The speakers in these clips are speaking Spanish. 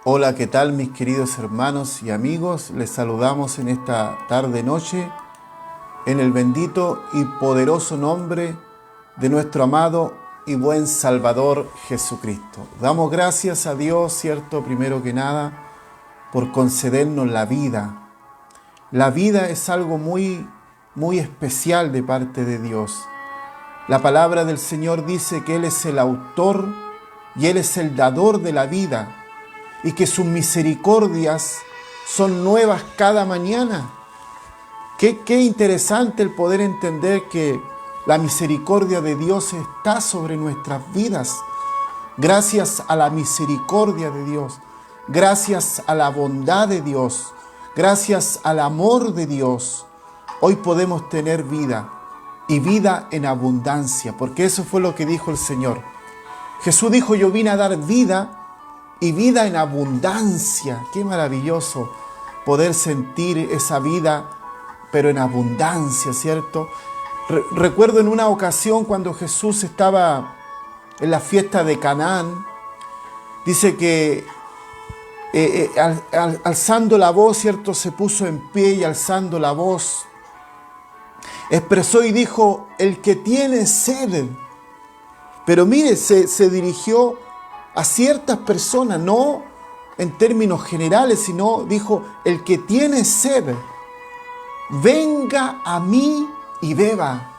Hola, ¿qué tal mis queridos hermanos y amigos? Les saludamos en esta tarde-noche en el bendito y poderoso nombre de nuestro amado y buen Salvador Jesucristo. Damos gracias a Dios, cierto, primero que nada, por concedernos la vida. La vida es algo muy especial de parte de Dios. La palabra del Señor dice que Él es el autor y Él es el dador de la vida, y que sus misericordias son nuevas cada mañana. Qué interesante el poder entender que la misericordia de Dios está sobre nuestras vidas. Gracias a la misericordia de Dios, gracias a la bondad de Dios, gracias al amor de Dios, hoy podemos tener vida y vida en abundancia, porque eso fue lo que dijo el Señor. Jesús dijo: yo vine a dar vida y vida en abundancia. Qué maravilloso poder sentir esa vida, pero en abundancia, ¿cierto? Recuerdo en una ocasión cuando Jesús estaba en la fiesta de Canaán, dice que alzando la voz, ¿cierto? Se puso en pie y alzando la voz, expresó y dijo: el que tiene sed. Pero mire, se dirigió a ciertas personas, no en términos generales, sino dijo: el que tiene sed, venga a mí y beba.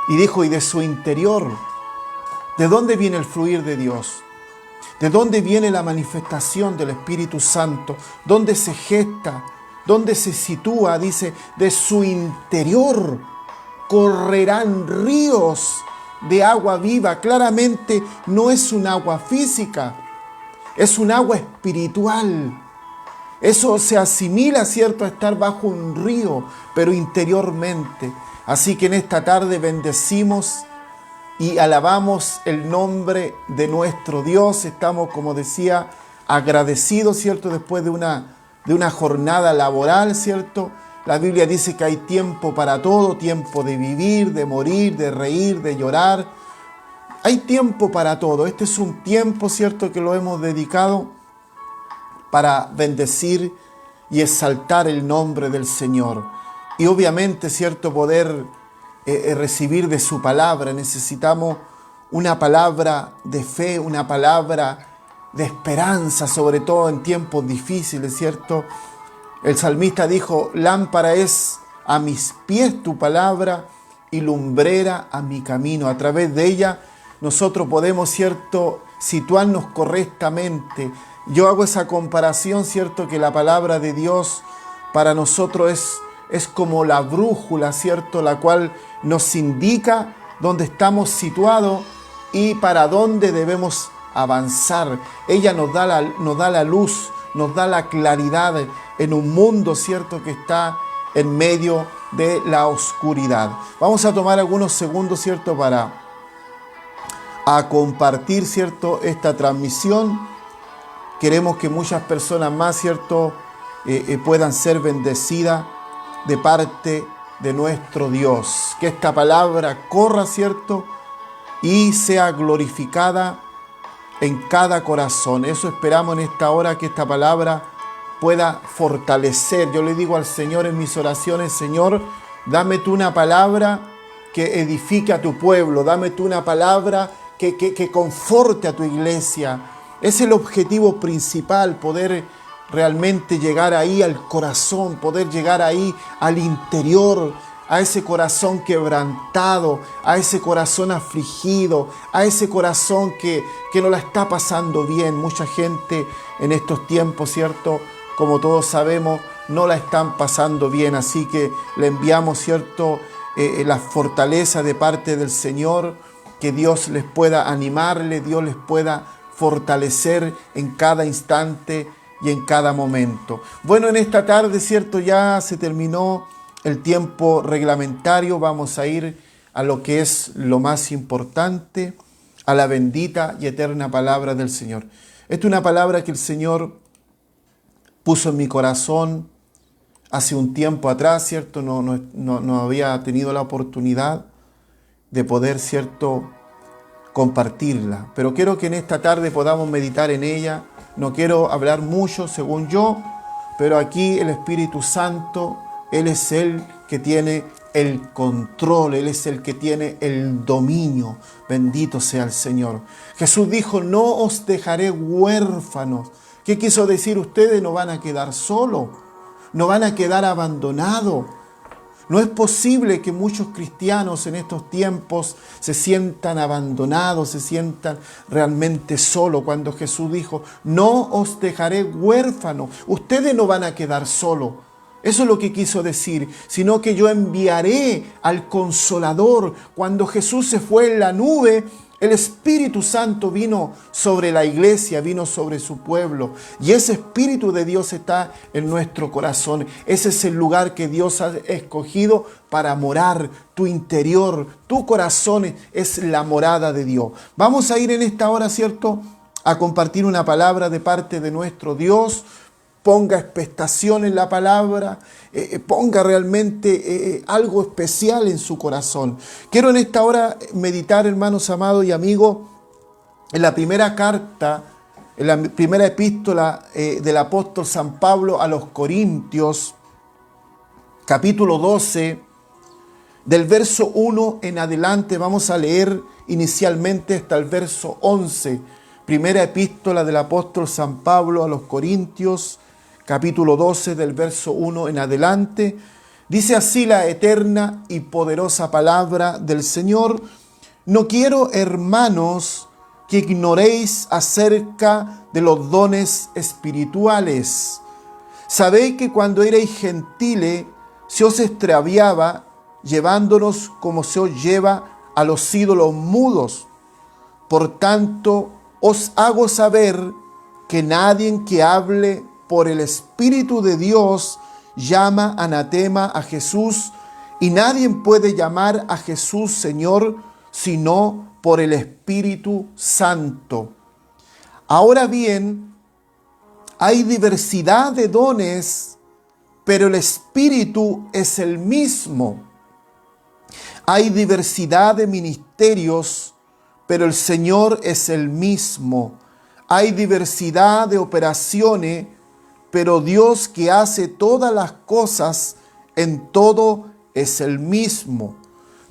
Y dijo: y de su interior, ¿de dónde viene el fluir de Dios? ¿De dónde viene la manifestación del Espíritu Santo? ¿Dónde se gesta? ¿Dónde se sitúa? Dice: de su interior correrán ríos de agua viva. Claramente no es un agua física, es un agua espiritual. Eso se asimila, ¿cierto?, a estar bajo un río, pero interiormente. Así que en esta tarde bendecimos y alabamos el nombre de nuestro Dios. Estamos, como decía, agradecidos, ¿cierto?, después de una jornada laboral, ¿cierto? La Biblia dice que hay tiempo para todo, tiempo de vivir, de morir, de reír, de llorar. Hay tiempo para todo. Este es un tiempo, ¿cierto?, que lo hemos dedicado para bendecir y exaltar el nombre del Señor. Y obviamente, ¿cierto?, poder recibir de su palabra. Necesitamos una palabra de fe, una palabra de esperanza, sobre todo en tiempos difíciles, ¿cierto? El salmista dijo: lámpara es a mis pies tu palabra y lumbrera a mi camino. A través de ella nosotros podemos, ¿cierto?, situarnos correctamente. Yo hago esa comparación, ¿cierto?, que la palabra de Dios para nosotros es como la brújula, ¿cierto?, la cual nos indica dónde estamos situados y para dónde debemos avanzar. Ella nos da la luz, nos da la claridad en un mundo, ¿cierto?, que está en medio de la oscuridad. Vamos a tomar algunos segundos, ¿cierto?, para compartir, ¿cierto?, esta transmisión. Queremos que muchas personas más, ¿cierto?, puedan ser bendecidas de parte de nuestro Dios. Que esta palabra corra, ¿cierto?, y sea glorificada en cada corazón. Eso esperamos en esta hora, que esta palabra pueda fortalecer. Yo le digo al Señor en mis oraciones: Señor, dame tú una palabra que edifique a tu pueblo, dame tú una palabra que conforte a tu iglesia. Es el objetivo principal, poder realmente llegar ahí al corazón, poder llegar ahí al interior, a ese corazón quebrantado, a ese corazón afligido, a ese corazón que no la está pasando bien. Mucha gente en estos tiempos, ¿cierto?, como todos sabemos, no la están pasando bien. Así que le enviamos, ¿cierto?, la fortaleza de parte del Señor, que Dios les pueda animarle, Dios les pueda fortalecer en cada instante y en cada momento. Bueno, en esta tarde, ¿cierto?, ya se terminó el tiempo reglamentario. Vamos a ir a lo que es lo más importante, a la bendita y eterna palabra del Señor. Esta es una palabra que el Señor puso en mi corazón hace un tiempo atrás, ¿cierto? No había tenido la oportunidad de poder, ¿cierto?, compartirla. Pero quiero que en esta tarde podamos meditar en ella No quiero hablar mucho según yo, pero aquí el Espíritu Santo, Él es el que tiene el control, Él es el que tiene el dominio. Bendito sea el Señor. Jesús dijo, no os dejaré huérfanos. ¿Qué quiso decir? Ustedes no van a quedar solos, no van a quedar abandonados. No es posible que muchos cristianos en estos tiempos se sientan abandonados, se sientan realmente solos, cuando Jesús dijo, no os dejaré huérfanos. Ustedes no van a quedar solos. Eso es lo que quiso decir, sino que yo enviaré al Consolador. Cuando Jesús se fue en la nube, el Espíritu Santo vino sobre la iglesia, vino sobre su pueblo. Y ese Espíritu de Dios está en nuestro corazón. Ese es el lugar que Dios ha escogido para morar. Tu interior, tu corazón es la morada de Dios. Vamos a ir en esta hora, ¿cierto?, a compartir una palabra de parte de nuestro Dios. Ponga expectación en la palabra, ponga realmente algo especial en su corazón. Quiero en esta hora meditar, hermanos amados y amigos, en la primera carta, en la primera epístola del apóstol San Pablo a los Corintios, capítulo 12, del verso 1 en adelante. Vamos a leer inicialmente hasta el verso 11. Primera epístola del apóstol San Pablo a los Corintios, capítulo 12, del verso 1 en adelante. Dice así la eterna y poderosa palabra del Señor: no quiero, hermanos, que ignoréis acerca de los dones espirituales. Sabéis que cuando erais gentiles se os extraviaba, llevándonos como se os lleva a los ídolos mudos. Por tanto, os hago saber que nadie que hable por el Espíritu de Dios llama anatema a Jesús, y nadie puede llamar a Jesús Señor sino por el Espíritu Santo. Ahora bien, hay diversidad de dones, pero el Espíritu es el mismo. Hay diversidad de ministerios, pero el Señor es el mismo. Hay diversidad de operaciones, pero Dios que hace todas las cosas en todo es el mismo.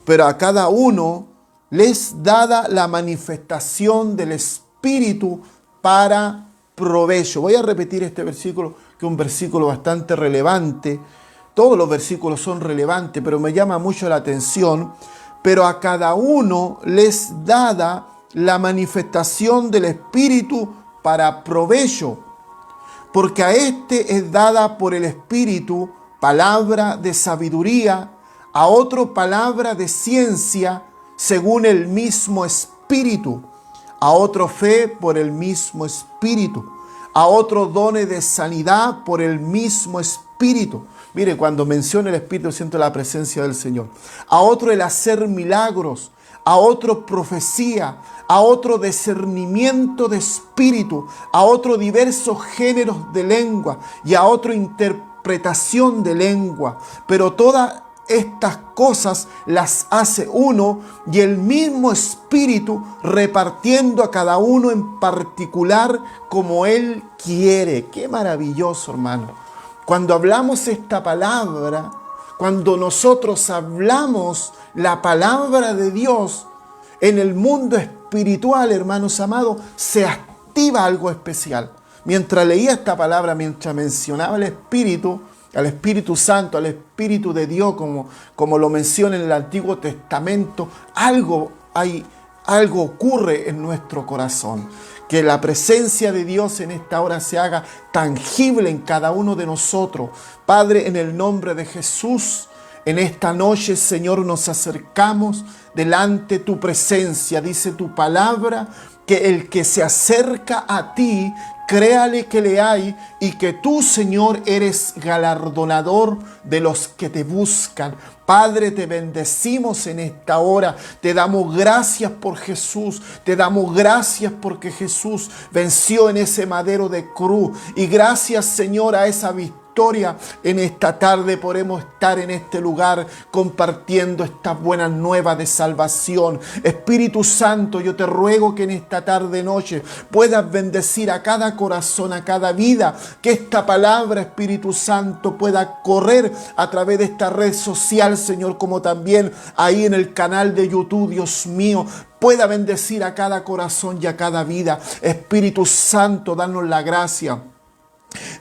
Pero a cada uno les dada la manifestación del Espíritu para provecho. Voy a repetir este versículo, que es un versículo bastante relevante. Todos los versículos son relevantes, pero me llama mucho la atención. Pero a cada uno les dada la manifestación del Espíritu para provecho. Porque a este es dada por el Espíritu palabra de sabiduría, a otro palabra de ciencia según el mismo Espíritu, a otro fe por el mismo Espíritu, a otro dones de sanidad por el mismo Espíritu. Mire, cuando menciona el Espíritu siento la presencia del Señor. A otro el hacer milagros, a otro profecía, a otro discernimiento de espíritu, a otro diversos géneros de lengua y a otro interpretación de lengua. Pero todas estas cosas las hace uno y el mismo Espíritu, repartiendo a cada uno en particular como Él quiere. Qué maravilloso, hermano. Cuando hablamos esta palabra, cuando nosotros hablamos la palabra de Dios en el mundo espiritual, hermanos amados, se activa algo especial. Mientras leía esta palabra, mientras mencionaba el Espíritu, al Espíritu Santo, al Espíritu de Dios, como lo menciona en el Antiguo Testamento, algo ocurre en nuestro corazón. Que la presencia de Dios en esta hora se haga tangible en cada uno de nosotros. Padre, en el nombre de Jesús, en esta noche, Señor, nos acercamos delante de tu presencia. Dice tu palabra que el que se acerca a ti, créale que le hay y que tú, Señor, eres galardonador de los que te buscan. Padre, te bendecimos en esta hora. Te damos gracias por Jesús. Te damos gracias porque Jesús venció en ese madero de cruz. Y gracias, Señor, a esa victoria victoria, en esta tarde podemos estar en este lugar compartiendo estas buenas nuevas de salvación. Espíritu Santo, yo te ruego que en esta tarde noche puedas bendecir a cada corazón, a cada vida, que esta palabra, Espíritu Santo, pueda correr a través de esta red social, Señor, como también ahí en el canal de YouTube, Dios mío, pueda bendecir a cada corazón y a cada vida. Espíritu Santo, danos la gracia.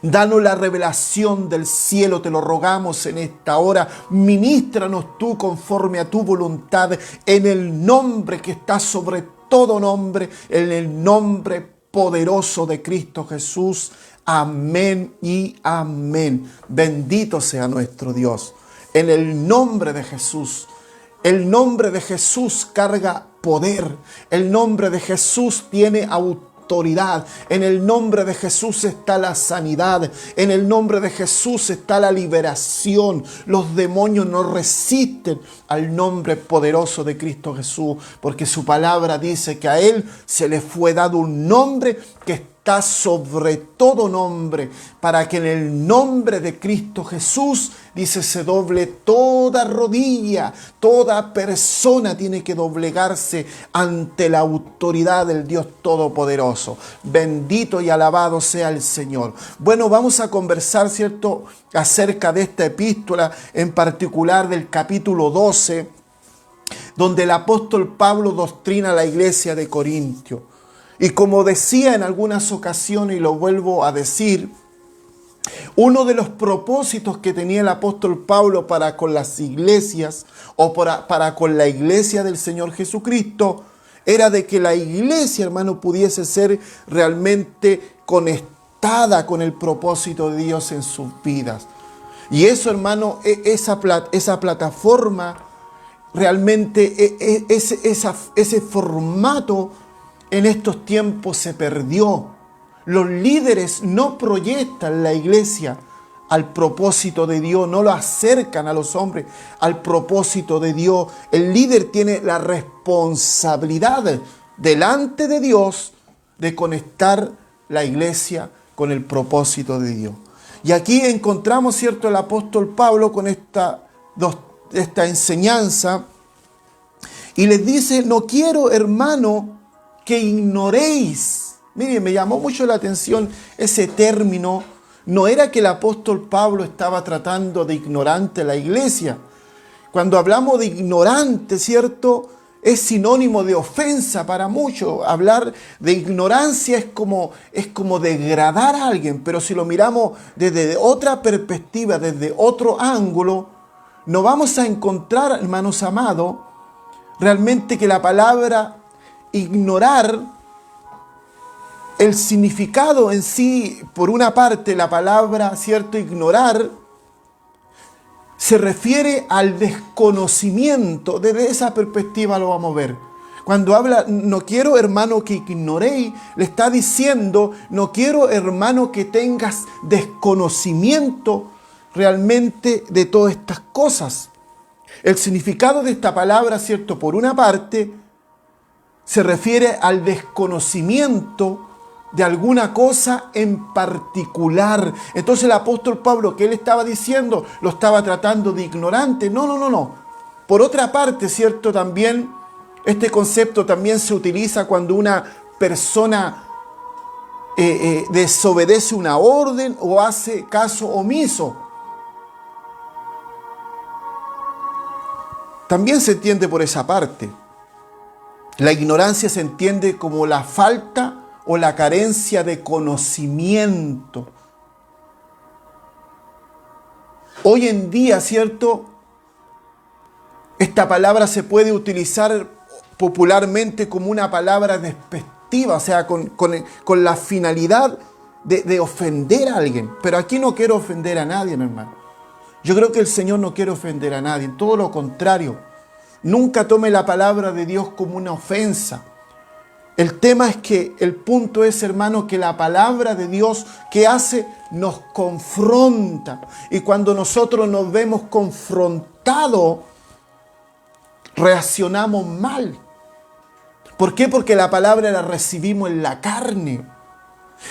Danos la revelación del cielo, te lo rogamos en esta hora. Ministranos tú conforme a tu voluntad, en el nombre que está sobre todo nombre, en el nombre poderoso de Cristo Jesús. Amén y amén. Bendito sea nuestro Dios. En el nombre de Jesús. El nombre de Jesús carga poder. El nombre de Jesús tiene autoridad. En el nombre de Jesús está la sanidad. En el nombre de Jesús está la liberación. Los demonios no resisten al nombre poderoso de Cristo Jesús, porque su palabra dice que a Él se le fue dado un nombre que está sobre todo nombre, para que en el nombre de Cristo Jesús, dice, se doble toda rodilla, toda persona tiene que doblegarse ante la autoridad del Dios Todopoderoso. Bendito y alabado sea el Señor. Bueno, vamos a conversar, ¿cierto?, acerca de esta epístola, en particular del capítulo 12, donde el apóstol Pablo doctrina a la iglesia de Corintio. Y como decía en algunas ocasiones, y lo vuelvo a decir, uno de los propósitos que tenía el apóstol Pablo para con las iglesias, o para con la iglesia del Señor Jesucristo, era de que la iglesia, hermano, pudiese ser realmente conectada con el propósito de Dios en sus vidas. Y eso, hermano, esa plataforma, realmente ese formato, en estos tiempos se perdió. Los líderes no proyectan la iglesia al propósito de Dios, no lo acercan a los hombres al propósito de Dios. El líder tiene la responsabilidad delante de Dios de conectar la iglesia con el propósito de Dios. Y aquí encontramos, ¿cierto?, el apóstol Pablo con esta enseñanza, y les dice: no quiero, hermano, que ignoréis. Miren, me llamó mucho la atención ese término. No era que el apóstol Pablo estaba tratando de ignorante a la iglesia. Cuando hablamos de ignorante, ¿cierto?, es sinónimo de ofensa para muchos. Hablar de ignorancia es como degradar a alguien. Pero si lo miramos desde otra perspectiva, desde otro ángulo, no vamos a encontrar, hermanos amados, realmente que la palabra ignorar, el significado en sí, por una parte, la palabra, ¿cierto?, ignorar, se refiere al desconocimiento. Desde esa perspectiva lo vamos a ver. Cuando habla, no quiero, hermano, que ignoréis, le está diciendo, no quiero, hermano, que tengas desconocimiento realmente de todas estas cosas. El significado de esta palabra, ¿cierto?, por una parte, se refiere al desconocimiento de alguna cosa en particular. Entonces el apóstol Pablo, que él estaba diciendo, lo estaba tratando de ignorante. No. Por otra parte, ¿cierto?, también este concepto también se utiliza cuando una persona desobedece una orden o hace caso omiso. También se entiende por esa parte. La ignorancia se entiende como la falta o la carencia de conocimiento. Hoy en día, ¿cierto?, esta palabra se puede utilizar popularmente como una palabra despectiva, o sea, con la finalidad de ofender a alguien. Pero aquí no quiero ofender a nadie, hermano. Yo creo que el Señor no quiere ofender a nadie, todo lo contrario. Nunca tome la palabra de Dios como una ofensa. El tema es que el punto es, hermano, que la palabra de Dios, ¿qué hace? Nos confronta. Y cuando nosotros nos vemos confrontados, reaccionamos mal. ¿Por qué? Porque la palabra la recibimos en la carne.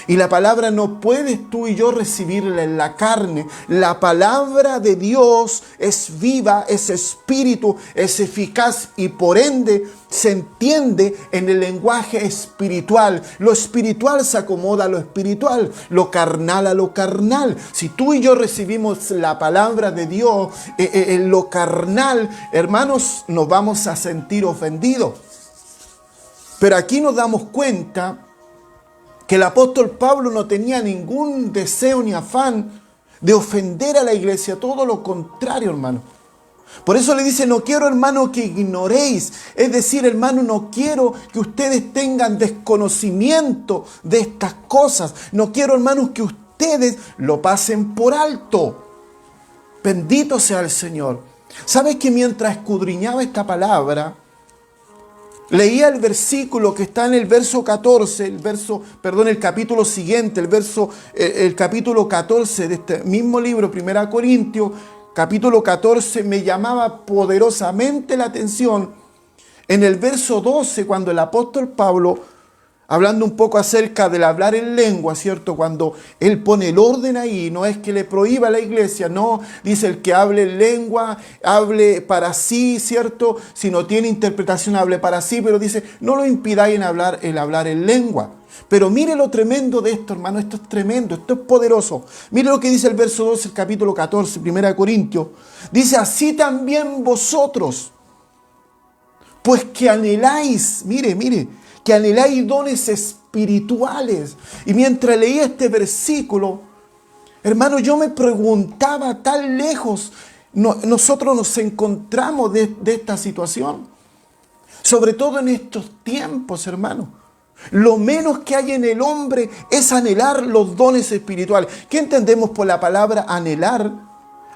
Y la palabra no puedes tú y yo recibirla en la carne. La palabra de Dios es viva, es espíritu, es eficaz y por ende se entiende en el lenguaje espiritual. Lo espiritual se acomoda a lo espiritual, lo carnal a lo carnal. Si tú y yo recibimos la palabra de Dios en lo carnal, hermanos, nos vamos a sentir ofendidos. Pero aquí nos damos cuenta que el apóstol Pablo no tenía ningún deseo ni afán de ofender a la iglesia, todo lo contrario, hermano. Por eso le dice, no quiero, hermano, que ignoréis. Es decir, hermano, no quiero que ustedes tengan desconocimiento de estas cosas. No quiero, hermanos, que ustedes lo pasen por alto. Bendito sea el Señor. ¿Sabes que mientras escudriñaba esta palabra, leía el versículo que está en el verso 14, el capítulo siguiente, el capítulo 14 de este mismo libro, 1 Corintios, capítulo 14, me llamaba poderosamente la atención en el verso 12, cuando el apóstol Pablo, hablando un poco acerca del hablar en lengua, ¿cierto? Cuando él pone el orden ahí, no es que le prohíba a la iglesia, no, dice el que hable en lengua, hable para sí, ¿cierto? Si no tiene interpretación, hable para sí, pero dice, no lo impidáis en hablar en lengua. Pero mire lo tremendo de esto, hermano, esto es tremendo, esto es poderoso. Mire lo que dice el verso 12, el capítulo 14, 1 Corintios. Dice, así también vosotros, pues que anheláis, mire, que anheláis dones espirituales. Y mientras leía este versículo, hermano, yo me preguntaba, tan lejos nosotros nos encontramos de esta situación. Sobre todo en estos tiempos, hermano. Lo menos que hay en el hombre es anhelar los dones espirituales. ¿Qué entendemos por la palabra anhelar?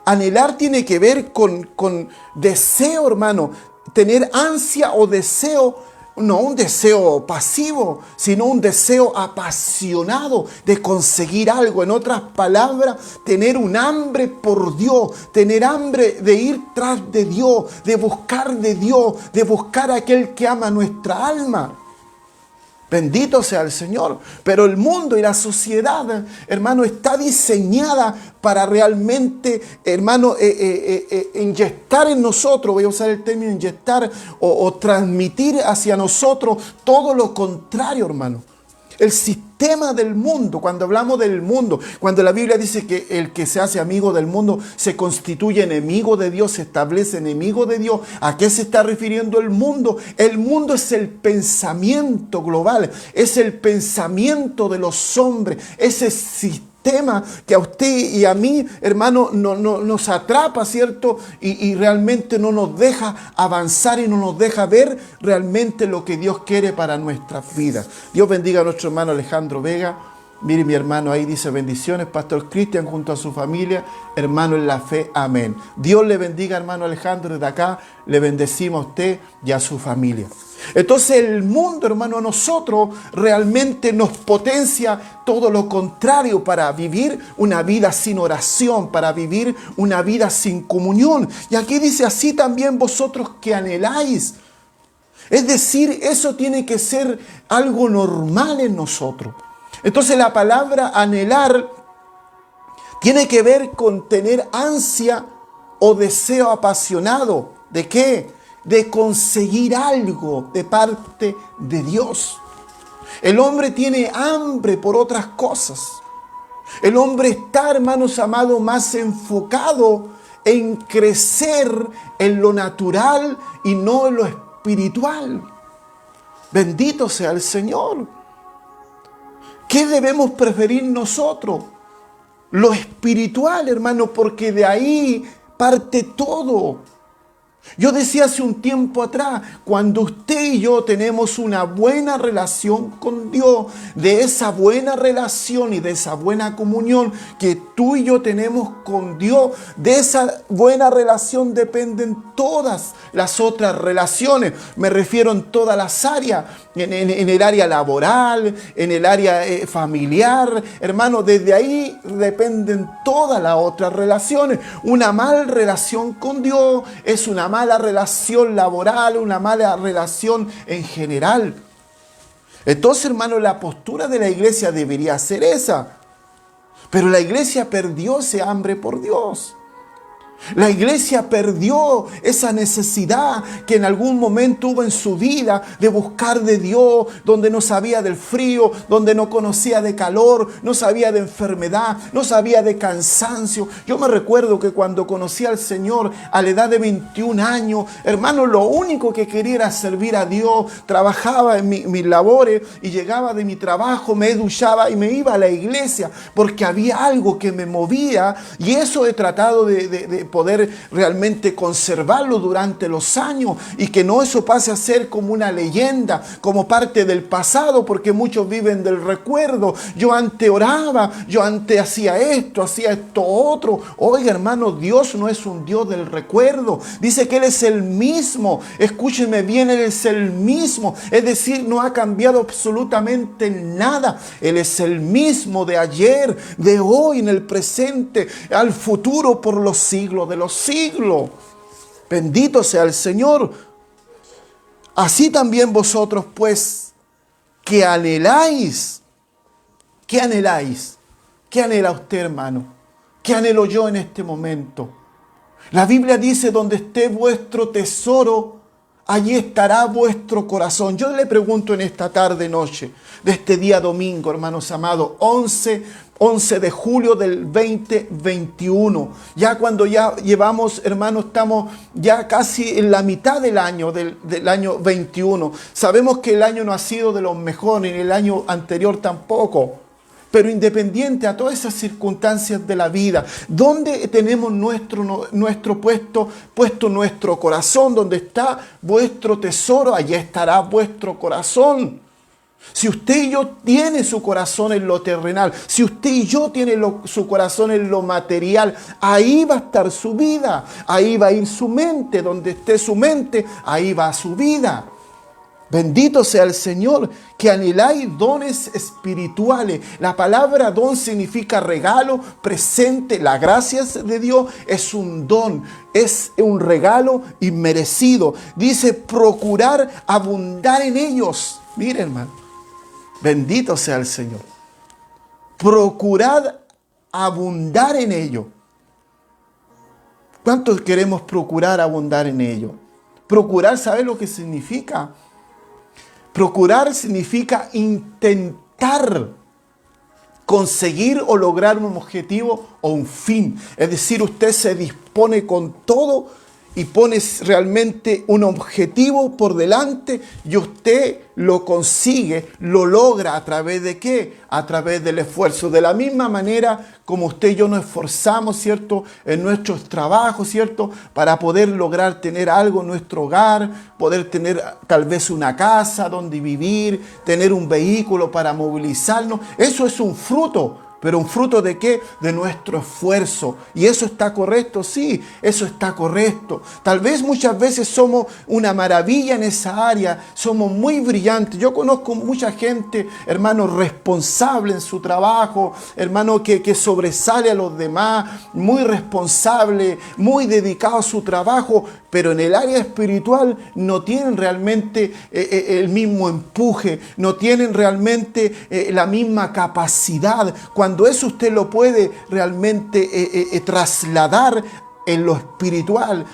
Anhelar tiene que ver con deseo, hermano. Tener ansia o deseo. No un deseo pasivo, sino un deseo apasionado de conseguir algo. En otras palabras, tener un hambre por Dios, tener hambre de ir tras de Dios, de buscar a aquel que ama nuestra alma. Bendito sea el Señor. Pero el mundo y la sociedad, hermano, está diseñada para realmente, hermano, inyectar en nosotros, voy a usar el término inyectar, o transmitir hacia nosotros todo lo contrario, hermano. El sistema del mundo, cuando hablamos del mundo, cuando la Biblia dice que el que se hace amigo del mundo se constituye enemigo de Dios, se establece enemigo de Dios. ¿A qué se está refiriendo el mundo? El mundo es el pensamiento global, es el pensamiento de los hombres, ese sistema que a usted y a mí, hermano, nos atrapa, ¿cierto? Y realmente no nos deja avanzar y no nos deja ver realmente lo que Dios quiere para nuestras vidas. Dios bendiga a nuestro hermano Alejandro Vega. Mire, mi hermano, ahí dice bendiciones, Pastor Cristian junto a su familia, hermano en la fe, amén. Dios le bendiga, hermano Alejandro, desde acá le bendecimos a usted y a su familia. Entonces el mundo, hermano, a nosotros realmente nos potencia todo lo contrario para vivir una vida sin oración, para vivir una vida sin comunión. Y aquí dice, así también vosotros que anheláis. Es decir, eso tiene que ser algo normal en nosotros. Entonces la palabra anhelar tiene que ver con tener ansia o deseo apasionado. ¿De qué? De conseguir algo de parte de Dios. El hombre tiene hambre por otras cosas. El hombre está, hermanos amados, más enfocado en crecer en lo natural y no en lo espiritual. Bendito sea el Señor. ¿Qué debemos preferir nosotros? Lo espiritual, hermano, porque de ahí parte todo. Yo decía hace un tiempo atrás, cuando usted y yo tenemos una buena relación con Dios, de esa buena relación y de esa buena comunión que tú y yo tenemos con Dios, de esa buena relación dependen todas las otras relaciones. Me refiero en todas las áreas, en el área laboral, en el área familiar. Hermano, desde ahí dependen todas las otras relaciones. Una mala relación con Dios es una mala relación laboral, una mala relación en general. Entonces, hermano, la postura de la iglesia debería ser esa. Pero la iglesia perdió ese hambre por Dios. La iglesia perdió esa necesidad que en algún momento hubo en su vida de buscar de Dios, donde no sabía del frío, donde no conocía de calor, no sabía de enfermedad, no sabía de cansancio. Yo me recuerdo que cuando conocí al Señor a la edad de 21 años, hermano, lo único que quería era servir a Dios. Trabajaba en mis labores y llegaba de mi trabajo, me duchaba y me iba a la iglesia porque había algo que me movía, y eso he tratado de poder realmente conservarlo durante los años, y que no eso pase a ser como una leyenda, como parte del pasado, porque muchos viven del recuerdo. Yo antes oraba, yo antes hacía esto otro. Oiga, hermano, Dios no es un Dios del recuerdo. Dice que Él es el mismo. Escúchenme bien, Él es el mismo. Es decir, no ha cambiado absolutamente nada. Él es el mismo de ayer, de hoy, en el presente, al futuro, por los siglos de los siglos. Bendito sea el Señor. Así también vosotros, pues, que anheláis. ¿Qué anheláis? ¿Qué anhela usted, hermano? ¿Qué anhelo yo en este momento? La Biblia dice: donde esté vuestro tesoro, allí estará vuestro corazón. Yo le pregunto en esta tarde, noche, de este día domingo, hermanos amados, 11 de julio del 2021. Ya cuando ya llevamos, hermanos, estamos ya casi en la mitad del año, del año 21. Sabemos que el año no ha sido de los mejores, ni el año anterior tampoco. Pero independiente a todas esas circunstancias de la vida, ¿dónde tenemos nuestro puesto nuestro corazón? Donde está vuestro tesoro, allí estará vuestro corazón. Si usted y yo tiene su corazón en lo terrenal, si usted y yo tiene su corazón en lo material, ahí va a estar su vida, ahí va a ir su mente. Donde esté su mente, ahí va su vida. Bendito sea el Señor, que anheláis dones espirituales. La palabra don significa regalo, presente. La gracia de Dios es un don, es un regalo inmerecido. Dice: procurar abundar en ellos. Mire, hermano, bendito sea el Señor. Procurad abundar en ellos. ¿Cuántos queremos procurar abundar en ellos? Procurar, ¿sabe lo que significa? Procurar significa intentar conseguir o lograr un objetivo o un fin. Es decir, usted se dispone con todo y pone realmente un objetivo por delante, y usted lo consigue, lo logra. ¿A través de qué? A través del esfuerzo. De la misma manera como usted y yo nos esforzamos, ¿cierto?, en nuestros trabajos, ¿cierto?, para poder lograr tener algo en nuestro hogar, poder tener tal vez una casa donde vivir, tener un vehículo para movilizarnos. Eso es un fruto. ¿Pero un fruto de qué? De nuestro esfuerzo. ¿Y eso está correcto? Sí, eso está correcto. Tal vez muchas veces somos una maravilla en esa área, somos muy brillantes. Yo conozco mucha gente, hermano, responsable en su trabajo, hermano, que sobresale a los demás, muy responsable, muy dedicado a su trabajo, pero en el área espiritual no tienen realmente el mismo empuje, no tienen realmente la misma capacidad. Cuando eso usted lo puede realmente trasladar en lo espiritual.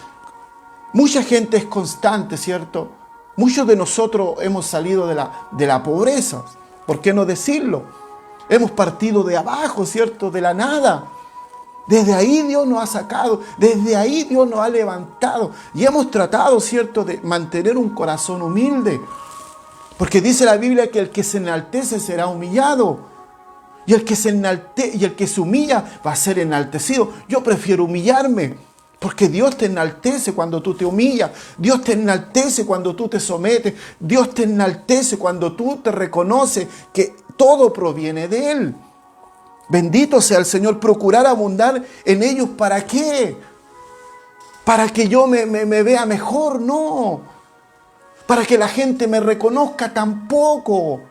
Mucha gente es constante, ¿cierto? Muchos de nosotros hemos salido de la pobreza, ¿por qué no decirlo? Hemos partido de abajo, ¿cierto? De la nada. Desde ahí Dios nos ha sacado, desde ahí Dios nos ha levantado, y hemos tratado, ¿cierto?, de mantener un corazón humilde, porque dice la Biblia que el que se enaltece será humillado, y el que se humilla va a ser enaltecido. Yo prefiero humillarme, porque Dios te enaltece cuando tú te humillas, Dios te enaltece cuando tú te sometes, Dios te enaltece cuando tú te reconoces que todo proviene de Él. Bendito sea el Señor. Procurar abundar en ellos. ¿Para qué? ¿Para que yo me vea mejor? No. ¿Para que la gente me reconozca? Tampoco.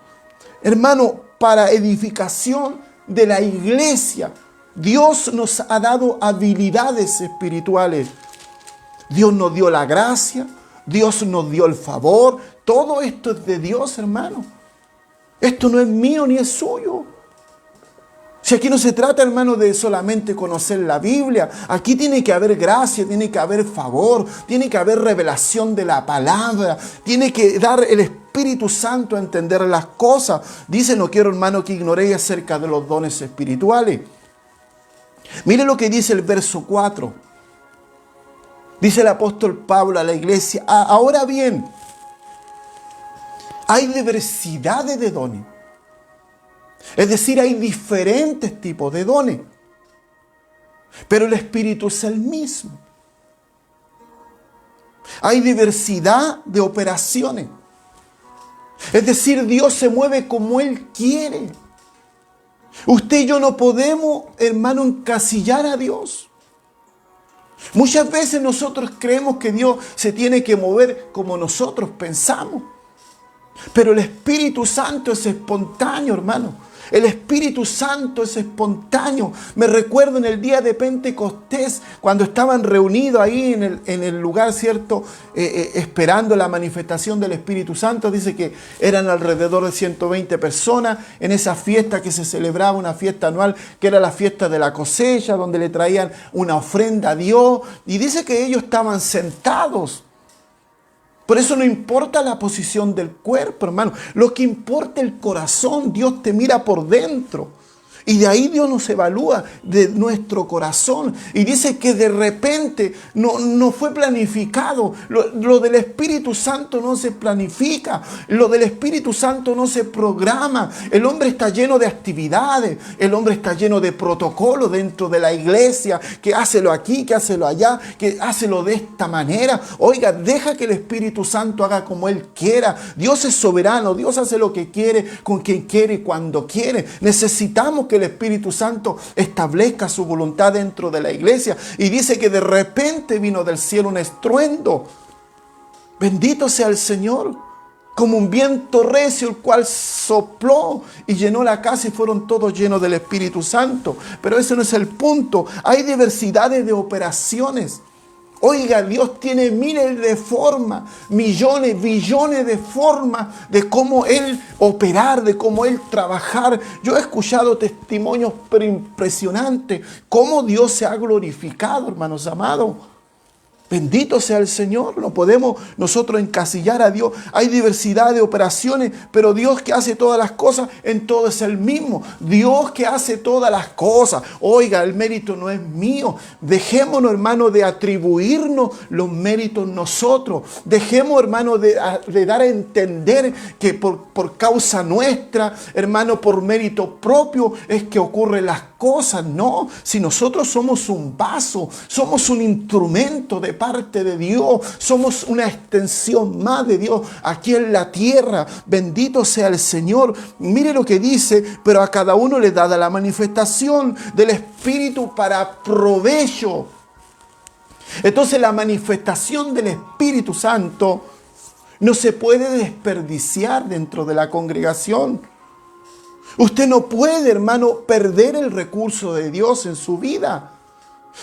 Hermano, para edificación de la iglesia. Dios nos ha dado habilidades espirituales. Dios nos dio la gracia. Dios nos dio el favor. Todo esto es de Dios, hermano. Esto no es mío ni es suyo. Si aquí no se trata, hermano, de solamente conocer la Biblia. Aquí tiene que haber gracia, tiene que haber favor, tiene que haber revelación de la palabra. Tiene que dar el Espíritu Santo a entender las cosas. Dice, no quiero, hermano, que ignoréis acerca de los dones espirituales. Mire lo que dice el verso 4. Dice el apóstol Pablo a la iglesia, ahora bien, hay diversidades de dones. Es decir, hay diferentes tipos de dones. Pero el Espíritu es el mismo. Hay diversidad de operaciones. Es decir, Dios se mueve como Él quiere. Usted y yo no podemos, hermano, encasillar a Dios. Muchas veces nosotros creemos que Dios se tiene que mover como nosotros pensamos. Pero el Espíritu Santo es espontáneo, hermano. El Espíritu Santo es espontáneo. Me recuerdo en el día de Pentecostés, cuando estaban reunidos ahí en el lugar, ¿cierto? Esperando la manifestación del Espíritu Santo. Dice que eran alrededor de 120 personas en esa fiesta que se celebraba, una fiesta anual, que era la fiesta de la cosecha, donde le traían una ofrenda a Dios. Y dice que ellos estaban sentados. Por eso no importa la posición del cuerpo, hermano. Lo que importa es el corazón. Dios te mira por dentro. Y de ahí Dios nos evalúa de nuestro corazón. Y dice que de repente no fue planificado. Lo del Espíritu Santo no se planifica. Lo del Espíritu Santo no se programa. El hombre está lleno de actividades. El hombre está lleno de protocolos dentro de la iglesia. Que hácelo aquí, que hácelo allá, que hácelo de esta manera. Oiga, deja que el Espíritu Santo haga como Él quiera. Dios es soberano. Dios hace lo que quiere, con quien quiere y cuando quiere. Necesitamos que el Espíritu Santo establezca su voluntad dentro de la iglesia. Y dice que de repente vino del cielo un estruendo. Bendito sea el Señor. Como un viento recio, el cual sopló y llenó la casa y fueron todos llenos del Espíritu Santo. Pero ese no es el punto. Hay diversidades de operaciones. Oiga, Dios tiene miles de formas, millones, billones de formas de cómo Él operar, de cómo Él trabajar. Yo he escuchado testimonios pero impresionantes, cómo Dios se ha glorificado, hermanos amados. Bendito sea el Señor. No podemos nosotros encasillar a Dios. Hay diversidad de operaciones, pero Dios que hace todas las cosas, en todo es el mismo. Dios que hace todas las cosas. Oiga, el mérito no es mío. Dejémonos, hermano, de atribuirnos los méritos nosotros. Dejemos, hermano, de dar a entender que por causa nuestra, hermano, por mérito propio, es que ocurren las cosas. No, si nosotros somos un vaso, somos un instrumento de parte de Dios, somos una extensión más de Dios aquí en la tierra. Bendito sea el Señor. Mire lo que dice, pero a cada uno le da la manifestación del Espíritu para provecho. Entonces la manifestación del Espíritu Santo no se puede desperdiciar dentro de la congregación. Usted no puede, hermano, perder el recurso de Dios en su vida.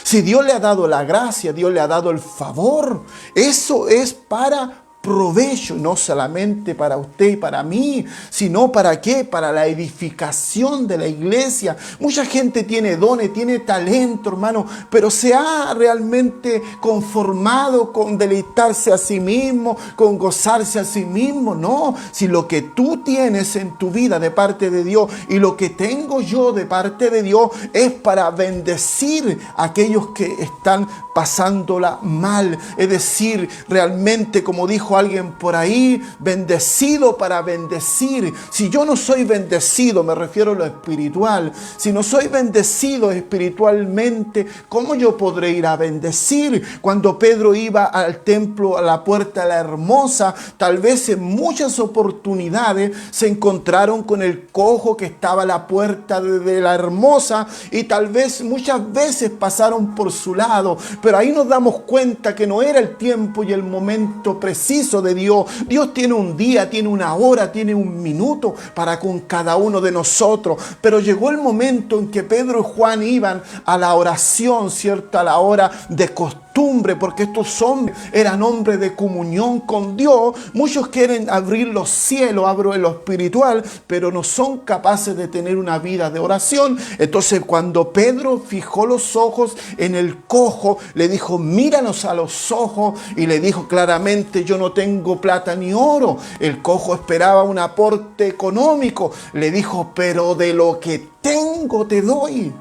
Si Dios le ha dado la gracia, Dios le ha dado el favor, eso es para provecho, no solamente para usted y para mí, sino ¿para qué? Para la edificación de la iglesia. Mucha gente tiene dones, tiene talento, hermano, pero se ha realmente conformado con deleitarse a sí mismo, con gozarse a sí mismo. No, si lo que tú tienes en tu vida de parte de Dios y lo que tengo yo de parte de Dios es para bendecir a aquellos que están pasándola mal. Es decir, realmente, como dijo alguien por ahí, bendecido para bendecir. Si yo no soy bendecido, me refiero a lo espiritual, si no soy bendecido espiritualmente, ¿cómo yo podré ir a bendecir? Cuando Pedro iba al templo, a la puerta de la Hermosa, tal vez en muchas oportunidades se encontraron con el cojo que estaba a la puerta de la Hermosa, y tal vez muchas veces pasaron por su lado, pero ahí nos damos cuenta que no era el tiempo y el momento preciso de Dios. Dios tiene un día, tiene una hora, tiene un minuto para con cada uno de nosotros. Pero llegó el momento en que Pedro y Juan iban a la oración, ¿cierto? A la hora de costumbre, costumbre, porque estos hombres eran hombres de comunión con Dios. Muchos quieren abrir los cielos, abrir lo espiritual, pero no son capaces de tener una vida de oración. Entonces, cuando Pedro fijó los ojos en el cojo, le dijo, míranos a los ojos, y le dijo claramente, yo no tengo plata ni oro. El cojo esperaba un aporte económico. Le dijo, pero de lo que tengo te doy.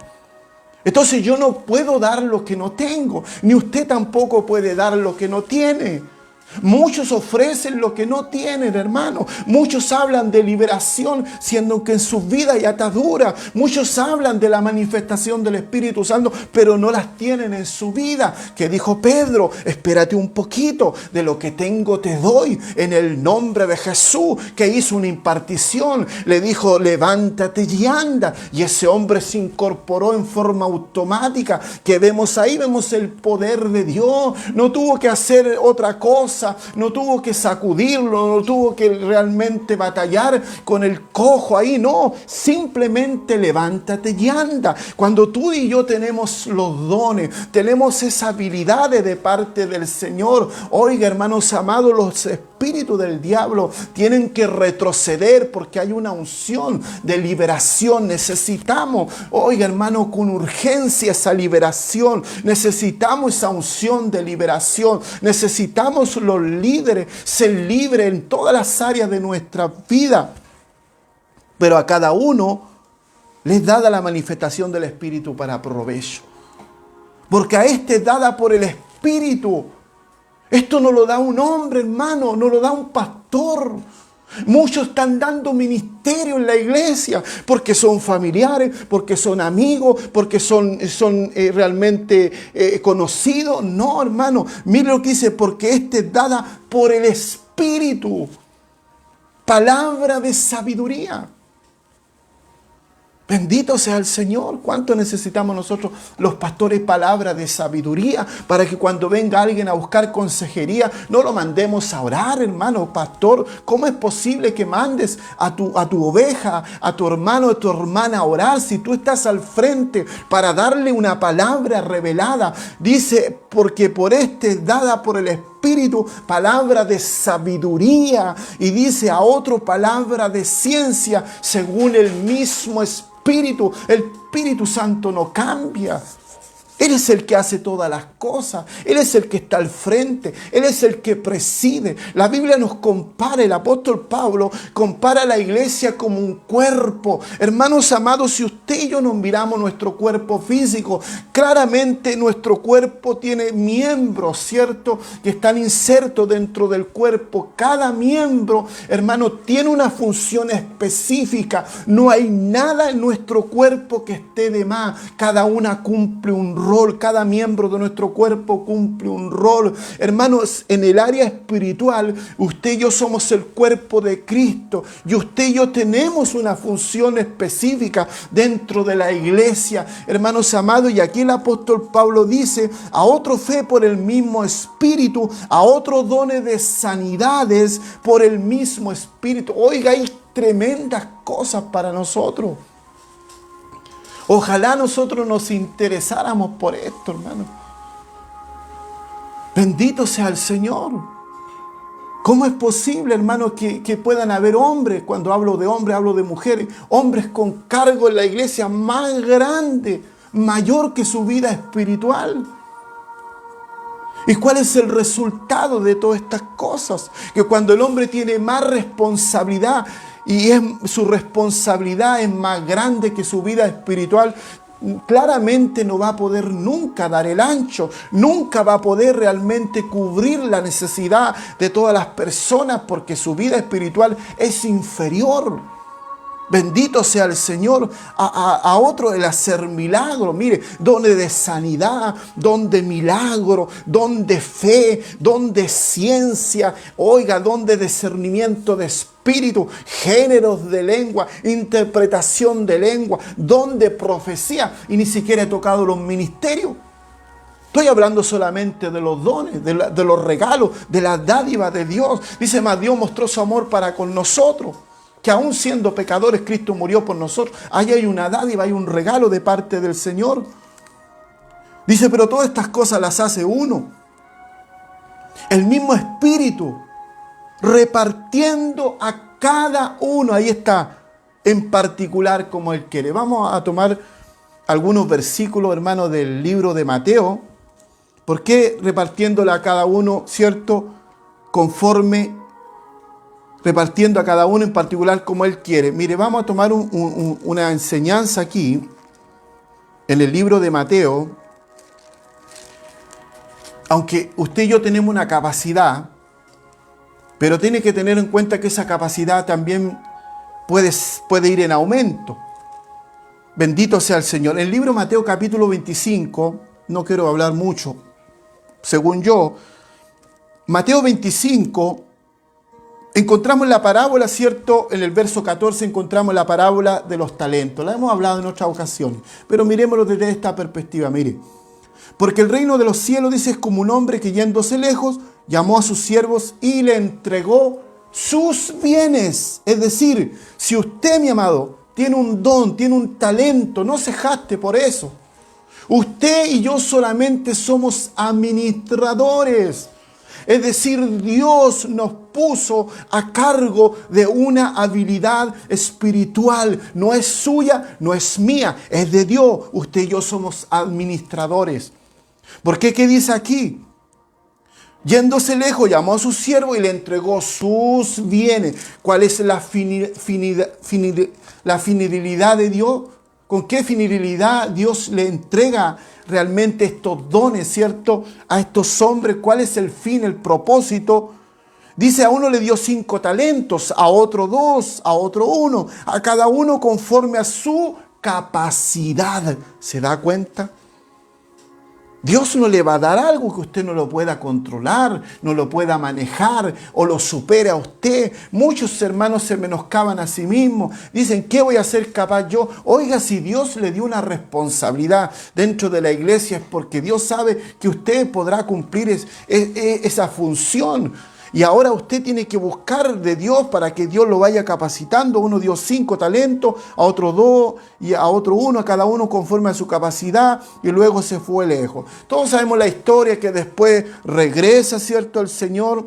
Entonces yo no puedo dar lo que no tengo, ni usted tampoco puede dar lo que no tiene. Muchos ofrecen lo que no tienen, hermano. Muchos hablan de liberación, siendo que en su vida hay atadura. Muchos hablan de la manifestación del Espíritu Santo, pero no las tienen en su vida. Que dijo Pedro, espérate un poquito, de lo que tengo te doy, en el nombre de Jesús, que hizo una impartición. Le dijo, levántate y anda. Y ese hombre se incorporó en forma automática, que vemos ahí, vemos el poder de Dios. No tuvo que hacer otra cosa. No tuvo que sacudirlo, no tuvo que realmente batallar con el cojo ahí, no, simplemente levántate y anda. Cuando tú y yo tenemos los dones, tenemos esa habilidad de parte del Señor, oiga, hermanos amados, los espíritus del diablo tienen que retroceder porque hay una unción de liberación. Necesitamos, oiga, hermano, con urgencia esa liberación. Necesitamos esa unción de liberación. Necesitamos los líderes ser libres en todas las áreas de nuestra vida. Pero a cada uno les es dada la manifestación del Espíritu para provecho. Porque a este es dada por el Espíritu. Esto no lo da un hombre, hermano, no lo da un pastor. Muchos están dando ministerio en la iglesia porque son familiares, porque son amigos, porque son realmente conocidos. No, hermano, mire lo que dice, porque esta es dada por el Espíritu. Palabra de sabiduría. Bendito sea el Señor. ¿Cuánto necesitamos nosotros los pastores palabras de sabiduría para que cuando venga alguien a buscar consejería no lo mandemos a orar, hermano? Pastor, ¿cómo es posible que mandes a tu oveja, a tu hermano, a tu hermana a orar si tú estás al frente para darle una palabra revelada? Dice, porque por este es dada por el Espíritu palabra de sabiduría, y dice a otro palabra de ciencia según el mismo Espíritu. El Espíritu Santo no cambia. Él es el que hace todas las cosas. Él es el que está al frente. Él es el que preside. La Biblia nos compara, el apóstol Pablo compara a la iglesia como un cuerpo. Hermanos amados, si usted y yo nos miramos nuestro cuerpo físico, claramente nuestro cuerpo tiene miembros, ¿cierto? Que están insertos dentro del cuerpo. Cada miembro, hermano, tiene una función específica. No hay nada en nuestro cuerpo que esté de más. Cada una cumple un rol, cada miembro de nuestro cuerpo cumple un rol. Hermanos, en el área espiritual, usted y yo somos el cuerpo de Cristo, y usted y yo tenemos una función específica dentro de la iglesia, hermanos amados. Y aquí el apóstol Pablo dice, a otro fe por el mismo Espíritu, a otro dones de sanidades por el mismo Espíritu. Oiga, hay tremendas cosas para nosotros. Ojalá nosotros nos interesáramos por esto, hermano. Bendito sea el Señor. ¿Cómo es posible, hermano, que puedan haber hombres? Cuando hablo de hombres, hablo de mujeres. Hombres con cargo en la iglesia más grande, mayor que su vida espiritual. ¿Y cuál es el resultado de todas estas cosas? Que cuando el hombre tiene más responsabilidad, y su responsabilidad es más grande que su vida espiritual, claramente no va a poder nunca dar el ancho, nunca va a poder realmente cubrir la necesidad de todas las personas, porque su vida espiritual es inferior. Bendito sea el Señor. A otro el hacer milagro. Mire, don de sanidad, don de milagro, don de fe, don de ciencia, oiga, don de discernimiento de espíritu, géneros de lengua, interpretación de lengua, don de profecía. Y ni siquiera he tocado los ministerios. Estoy hablando solamente de los dones, de los regalos, de la dádiva de Dios. Dice, mas Dios mostró su amor para con nosotros, que aún siendo pecadores, Cristo murió por nosotros. Ahí hay una dádiva, hay un regalo de parte del Señor. Dice, pero todas estas cosas las hace uno. El mismo Espíritu, repartiendo a cada uno. Ahí está, en particular como Él quiere. Vamos a tomar algunos versículos, hermanos, del libro de Mateo. ¿Por qué repartiéndole a cada uno, cierto? Repartiendo a cada uno en particular como Él quiere. Mire, vamos a tomar una enseñanza aquí, en el libro de Mateo. Aunque usted y yo tenemos una capacidad, pero tiene que tener en cuenta que esa capacidad también puede ir en aumento. Bendito sea el Señor. En el libro de Mateo capítulo 25, no quiero hablar mucho, según yo, Mateo 25, encontramos la parábola, ¿cierto? En el verso 14 encontramos la parábola de los talentos. La hemos hablado en otras ocasiones, pero miremoslo desde esta perspectiva. Mire, porque el reino de los cielos, dice, es como un hombre que yéndose lejos, llamó a sus siervos y le entregó sus bienes. Es decir, si usted, mi amado, tiene un don, tiene un talento, no se jacte por eso. Usted y yo solamente somos administradores. Es decir, Dios nos puso a cargo de una habilidad espiritual. No es suya, no es mía, es de Dios. Usted y yo somos administradores. ¿Por qué? ¿Qué dice aquí? Yéndose lejos, llamó a su siervo y le entregó sus bienes. ¿Cuál es la finalidad de Dios? ¿Con qué finalidad Dios le entrega realmente estos dones, cierto? A estos hombres, ¿cuál es el fin, el propósito? Dice, a uno le dio 5 talentos, a otro 2, a otro 1, a cada uno conforme a su capacidad. ¿Se da cuenta? Dios no le va a dar algo que usted no lo pueda controlar, no lo pueda manejar o lo supere a usted. Muchos hermanos se menoscaban a sí mismos. Dicen, ¿qué voy a ser capaz yo? Oiga, si Dios le dio una responsabilidad dentro de la iglesia es porque Dios sabe que usted podrá cumplir esa función. Y ahora usted tiene que buscar de Dios para que Dios lo vaya capacitando. Uno dio 5 talentos, a otro 2 y a otro 1, a cada uno conforme a su capacidad, y luego se fue lejos. Todos sabemos la historia que después regresa, ¿cierto? El Señor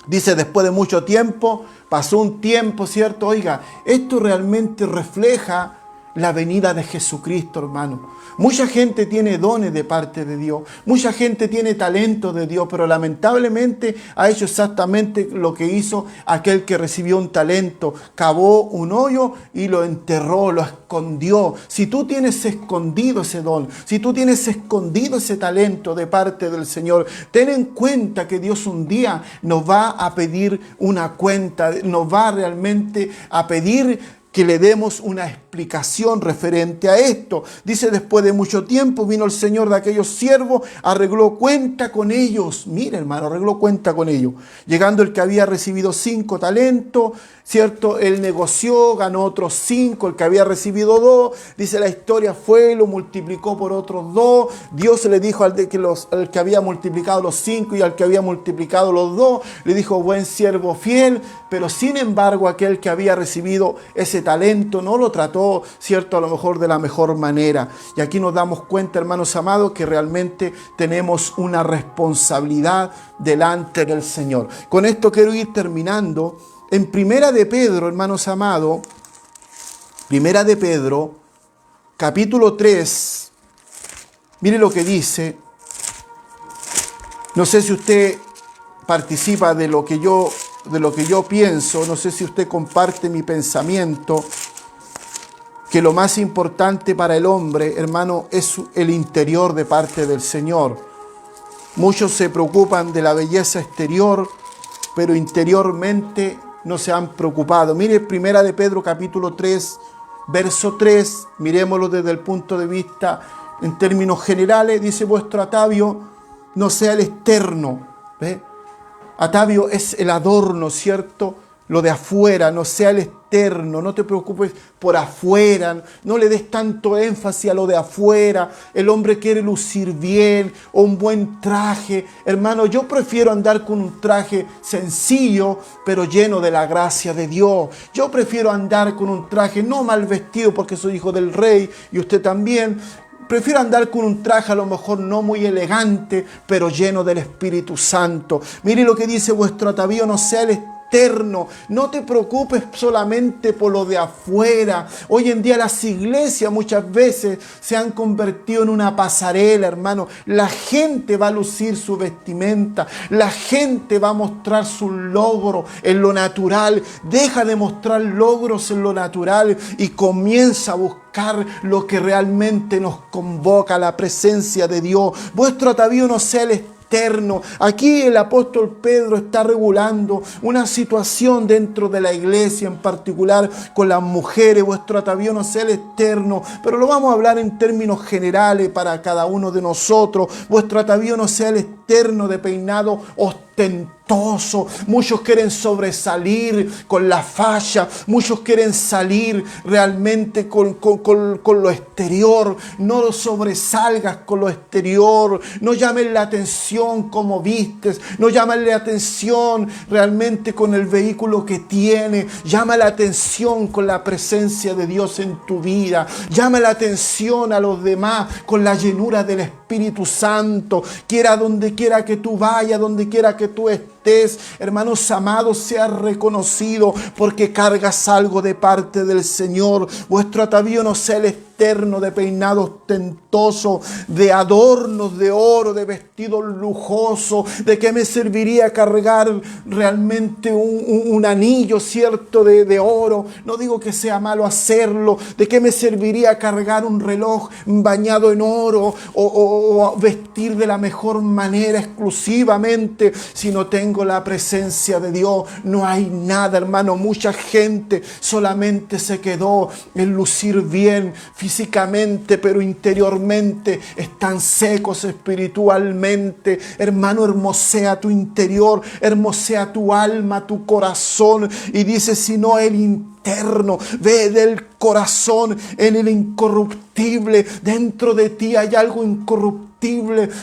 dice, después de mucho tiempo, pasó un tiempo, ¿cierto? Oiga, esto realmente refleja la venida de Jesucristo, hermano. Mucha gente tiene dones de parte de Dios. Mucha gente tiene talento de Dios, pero lamentablemente ha hecho exactamente lo que hizo aquel que recibió un talento. Cavó un hoyo y lo enterró, lo escondió. Si tú tienes escondido ese don, si tú tienes escondido ese talento de parte del Señor, ten en cuenta que Dios un día nos va a pedir una cuenta, nos va realmente a pedir que le demos una explicación referente a esto. Dice, después de mucho tiempo vino el Señor de aquellos siervos, arregló cuenta con ellos. Mira, hermano, arregló cuenta con ellos. Llegando el que había recibido 5 talentos, ¿cierto? Él negoció, ganó otros 5, el que había recibido 2, dice la historia, fue, lo multiplicó por otros 2. Dios le dijo al que había multiplicado los 5 y al que había multiplicado los 2, le dijo, buen siervo fiel, pero sin embargo aquel que había recibido ese talento no lo trató, ¿cierto? A lo mejor de la mejor manera. Y aquí nos damos cuenta, hermanos amados, que realmente tenemos una responsabilidad delante del Señor. Con esto quiero ir terminando. En Primera de Pedro, hermanos amados, Primera de Pedro, capítulo 3, mire lo que dice. No sé si usted participa de lo que yo pienso, no sé si usted comparte mi pensamiento, que lo más importante para el hombre, hermano, es el interior de parte del Señor. Muchos se preocupan de la belleza exterior, pero interiormente no se han preocupado. Mire, Primera de Pedro, capítulo 3, verso 3, miremoslo desde el punto de vista, en términos generales, dice, vuestro atavio no sea el externo, ¿ve? Atavio es el adorno, ¿cierto? Lo de afuera, no sea el externo, no te preocupes por afuera, no le des tanto énfasis a lo de afuera. El hombre quiere lucir bien o un buen traje. Hermano, yo prefiero andar con un traje sencillo, pero lleno de la gracia de Dios. Yo prefiero andar con un traje no mal vestido porque soy hijo del rey y usted también, Prefiero andar con un traje a lo mejor no muy elegante, pero lleno del Espíritu Santo. Mire lo que dice: vuestro atavío no sea el eterno. No te preocupes solamente por lo de afuera. Hoy en día las iglesias muchas veces se han convertido en una pasarela, hermano. La gente va a lucir su vestimenta, la gente va a mostrar su logro en lo natural. Deja de mostrar logros en lo natural y comienza a buscar lo que realmente nos convoca a la presencia de Dios. Vuestro atavío no sea el eterno. Aquí el apóstol Pedro está regulando una situación dentro de la iglesia, en particular con las mujeres. Vuestro atavío no sea el externo, pero lo vamos a hablar en términos generales para cada uno de nosotros. Vuestro atavío no sea el externo de peinado ostentoso. Muchos quieren sobresalir con la falla, muchos quieren salir realmente con lo exterior. No sobresalgas con lo exterior, no llames la atención como vistes, no llames la atención realmente con el vehículo que tiene. Llama la atención con la presencia de Dios en tu vida. Llama la atención a los demás con la llenura del Espíritu Santo. Quiera donde quiera que tú vayas, donde quiera que tú estés, hermanos amados, sea reconocido porque cargas algo de parte del Señor. Vuestro atavío no sea el externo de peinado ostentoso, de adornos de oro, de vestidos lujosos. ¿De qué me serviría cargar realmente un anillo, cierto, de oro? No digo que sea malo hacerlo. ¿De qué me serviría cargar un reloj bañado en oro o vestir de la mejor manera exclusivamente si no tengo la presencia de Dios? No hay nada, hermano. Mucha gente solamente se quedó en lucir bien físicamente, pero interiormente están secos espiritualmente. Hermano, hermosea tu interior, hermosea tu alma, tu corazón. Y dice: si no el interno, ve del corazón en el incorruptible. Dentro de ti hay algo incorruptible.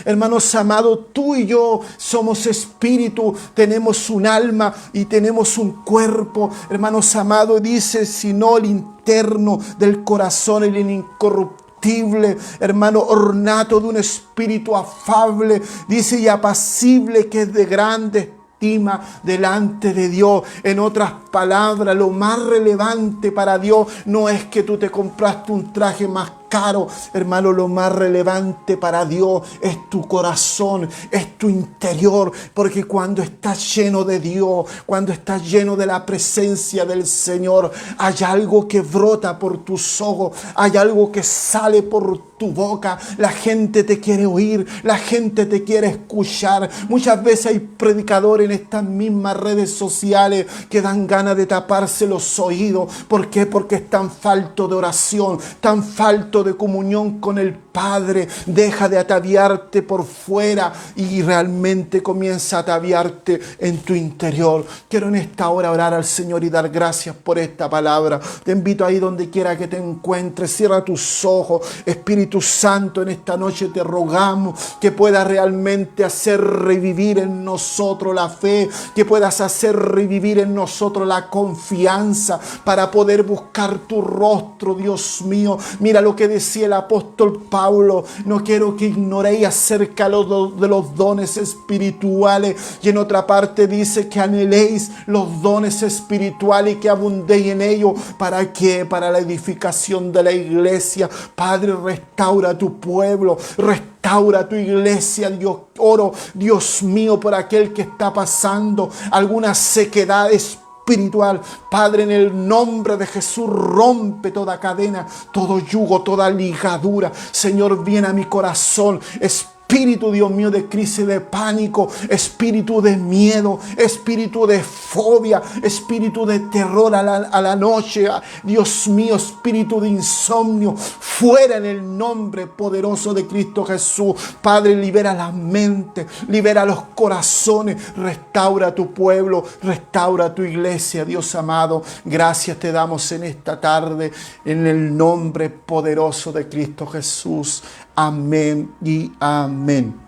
Hermanos amados, tú y yo somos espíritu, tenemos un alma y tenemos un cuerpo. Hermanos amados, dice: si no el interno del corazón, el incorruptible, hermano, ornato de un espíritu afable, dice, y apacible, que es de grande estima delante de Dios. En otras palabras, lo más relevante para Dios no es que tú te compraste un traje más caro, hermano. Lo más relevante para Dios es tu corazón, es tu interior, porque cuando estás lleno de Dios, cuando estás lleno de la presencia del Señor, hay algo que brota por tus ojos, hay algo que sale por tu boca. La gente te quiere oír, la gente te quiere escuchar. Muchas veces hay predicadores en estas mismas redes sociales que dan ganas de taparse los oídos. ¿Por qué? Porque están faltos de oración, tan faltos de comunión con el Padre. Deja de ataviarte por fuera y realmente comienza a ataviarte en tu interior. Quiero en esta hora orar al Señor y dar gracias por esta palabra. Te invito ahí donde quiera que te encuentres, cierra tus ojos. Espíritu Santo, en esta noche te rogamos que puedas realmente hacer revivir en nosotros la fe, que puedas hacer revivir en nosotros la confianza para poder buscar tu rostro, Dios mío. Mira lo que decía el apóstol Pablo: no quiero que ignoréis acerca de los dones espirituales. Y en otra parte dice que anheléis los dones espirituales y que abundéis en ellos. ¿Para qué? Para la edificación de la iglesia. Padre, restaura tu pueblo, restaura tu iglesia. Dios, oro, Dios mío, por aquel que está pasando alguna sequedad espiritual. Padre, en el nombre de Jesús, rompe toda cadena, todo yugo, toda ligadura. Señor, viene a mi corazón espíritu, Dios mío, de crisis, de pánico, espíritu de miedo, espíritu de fobia, espíritu de terror a la noche. Dios mío, espíritu de insomnio, fuera en el nombre poderoso de Cristo Jesús. Padre, libera la mente, libera los corazones, restaura tu pueblo, restaura tu iglesia. Dios amado, gracias te damos en esta tarde, en el nombre poderoso de Cristo Jesús. Amén y amén.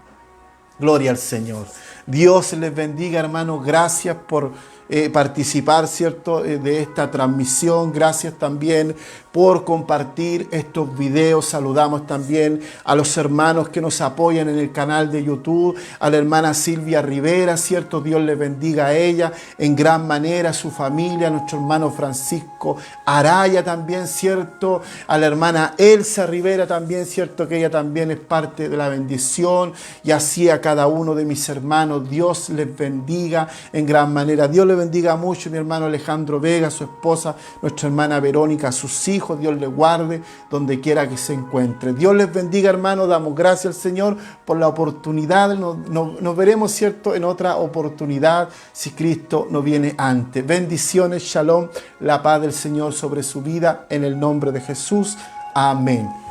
Gloria al Señor. Dios les bendiga, hermanos. Gracias por participar, ¿cierto?, de esta transmisión. Gracias también por compartir estos videos. Saludamos también a los hermanos que nos apoyan en el canal de YouTube, a la hermana Silvia Rivera, ¿cierto? Dios les bendiga a ella en gran manera, a su familia, a nuestro hermano Francisco Araya también, ¿cierto? A la hermana Elsa Rivera también, ¿cierto? Que ella también es parte de la bendición, y así a cada uno de mis hermanos. Dios les bendiga en gran manera. Dios le bendiga mucho a mi hermano Alejandro Vega, a su esposa, nuestra hermana Verónica, a sus hijos. Dios les guarde donde quiera que se encuentre. Dios les bendiga, hermano. Damos gracias al Señor por la oportunidad. Nos veremos, ¿cierto?, en otra oportunidad, si Cristo no viene antes. Bendiciones, shalom, la paz del Señor sobre su vida, en el nombre de Jesús. Amén.